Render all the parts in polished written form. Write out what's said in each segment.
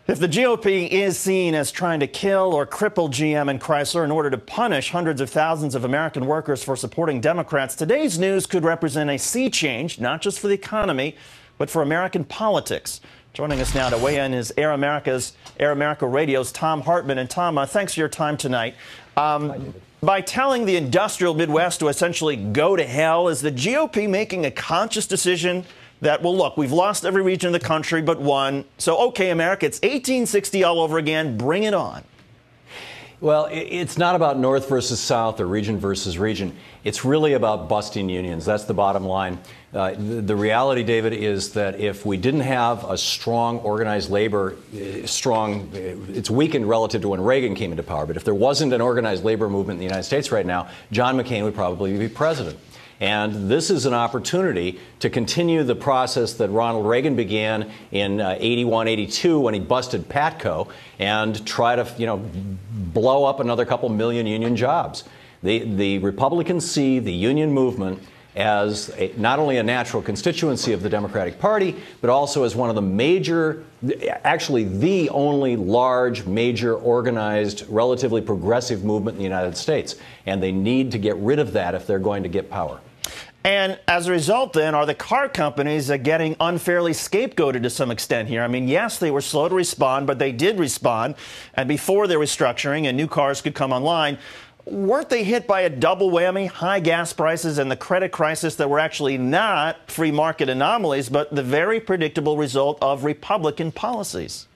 If the GOP is seen as trying to kill or cripple GM and Chrysler in order to punish hundreds of thousands of American workers for supporting Democrats, today's news could represent a sea change, not just for the economy, but for American politics. Joining us now to weigh in is Air America Radio's Thom Hartmann. And Thom, thanks for your time tonight. By telling the industrial Midwest to essentially go to hell, is the GOP making a conscious decision that, well, look, we've lost every region of the country but one, so okay, America, it's 1860 all over again, bring it on? Well, it's not about North versus South or region versus region. It's really about busting unions. That's the bottom line. The reality, David, is that if we didn't have a strong organized labor, it's weakened relative to when Reagan came into power, but if there wasn't an organized labor movement in the United States right now, John McCain would probably be president. And this is an opportunity to continue the process that Ronald Reagan began in 81, 82 when he busted Patco and try to, blow up another couple million union jobs. The Republicans see the union movement as not only a natural constituency of the Democratic Party, but also as one of the major, actually the only large, major, organized, relatively progressive movement in the United States. And they need to get rid of that if they're going to get power. And as a result, then, are the car companies getting unfairly scapegoated to some extent here? I mean, yes, they were slow to respond, but they did respond. And before their restructuring and new cars could come online, weren't they hit by a double whammy, high gas prices and the credit crisis that were actually not free market anomalies, but the very predictable result of Republican policies?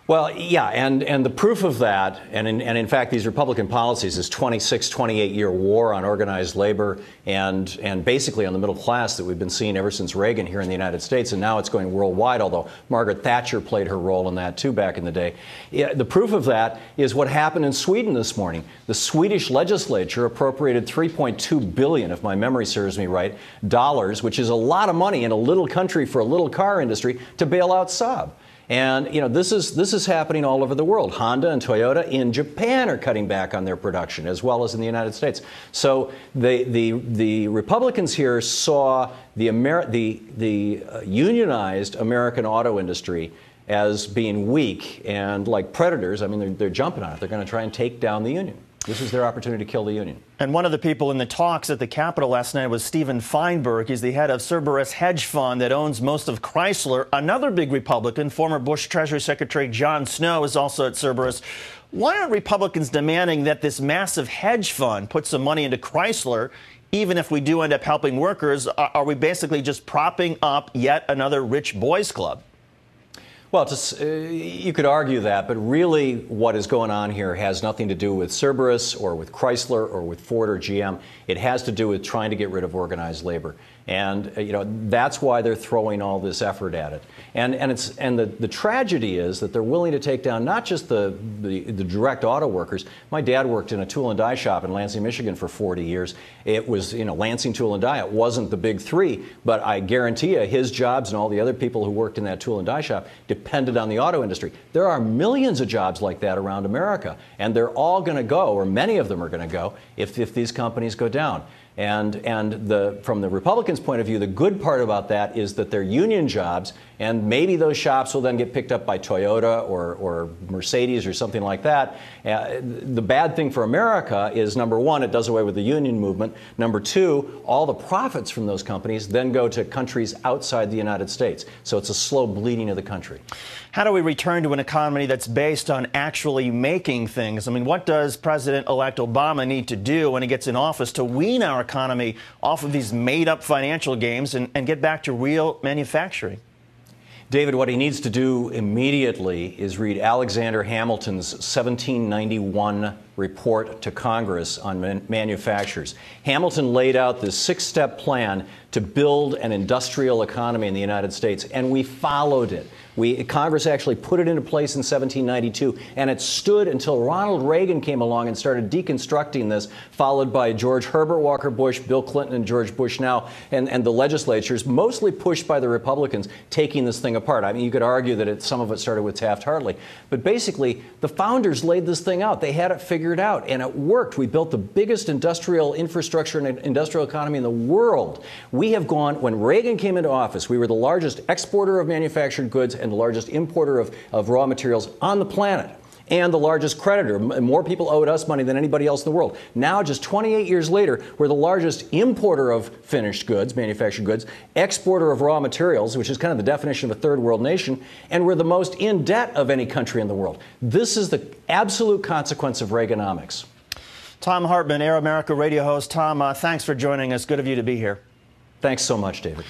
Well, yeah, and the proof of that, and in fact, these Republican policies, this 26, 28-year war on organized labor and basically on the middle class that we've been seeing ever since Reagan here in the United States, and now it's going worldwide, although Margaret Thatcher played her role in that too back in the day. Yeah, the proof of that is what happened in Sweden this morning. The Swedish legislature appropriated $3.2 billion, if my memory serves me right, dollars, which is a lot of money in a little country for a little car industry, to bail out Saab. And, this is happening all over the world. Honda and Toyota in Japan are cutting back on their production, as well as in the United States. So the Republicans here saw the unionized American auto industry as being weak and like predators. I mean, they're jumping on it. They're going to try and take down the union. This is their opportunity to kill the union. And one of the people in the talks at the Capitol last night was Steven Feinberg. He's the head of Cerberus hedge fund that owns most of Chrysler. Another big Republican, former Bush Treasury Secretary John Snow, is also at Cerberus. Why aren't Republicans demanding that this massive hedge fund put some money into Chrysler? Even if we do end up helping workers, are we basically just propping up yet another rich boys club? Well, you could argue that, but really what is going on here has nothing to do with Cerberus or with Chrysler or with Ford or GM. It has to do with trying to get rid of organized labor. And, that's why they're throwing all this effort at it. And the tragedy is that they're willing to take down not just the direct auto workers. My dad worked in a tool and die shop in Lansing, Michigan for 40 years. It was, Lansing Tool and Die. It wasn't the big three, but I guarantee you his jobs and all the other people who worked in that tool and die shop depended on the auto industry. There are millions of jobs like that around America, and they're all going to go, or many of them are going to go, if these companies go down. And from the Republicans' point of view, the good part about that is that they're union jobs, and maybe those shops will then get picked up by Toyota or Mercedes or something like that. The bad thing for America is, number one, it does away with the union movement. Number two, all the profits from those companies then go to countries outside the United States. So it's a slow bleeding of the country. How do we return to an economy that's based on actually making things? I mean, what does President-elect Obama need to do when he gets in office to wean our economy off of these made-up financial games and get back to real manufacturing? David, what he needs to do immediately is read Alexander Hamilton's 1791 report to Congress on manufacturers. Hamilton laid out this six-step plan to build an industrial economy in the United States, and we followed it. Congress actually put it into place in 1792, and it stood until Ronald Reagan came along and started deconstructing this, followed by George Herbert Walker Bush, Bill Clinton, and George Bush now, and the legislatures, mostly pushed by the Republicans, taking this thing apart. I mean, you could argue that some of it started with Taft-Hartley, but basically, the founders laid this thing out. They had it figured figure it out. And it worked. We built the biggest industrial infrastructure and industrial economy in the world. We have gone, when Reagan came into office, we were the largest exporter of manufactured goods and the largest importer of raw materials on the planet. And the largest creditor. More people owed us money than anybody else in the world. Now, just 28 years later, we're the largest importer of finished goods, manufactured goods, exporter of raw materials, which is kind of the definition of a third world nation, and we're the most in debt of any country in the world. This is the absolute consequence of Reaganomics. Thom Hartmann, Air America radio host. Thom, thanks for joining us. Good of you to be here. Thanks so much, David.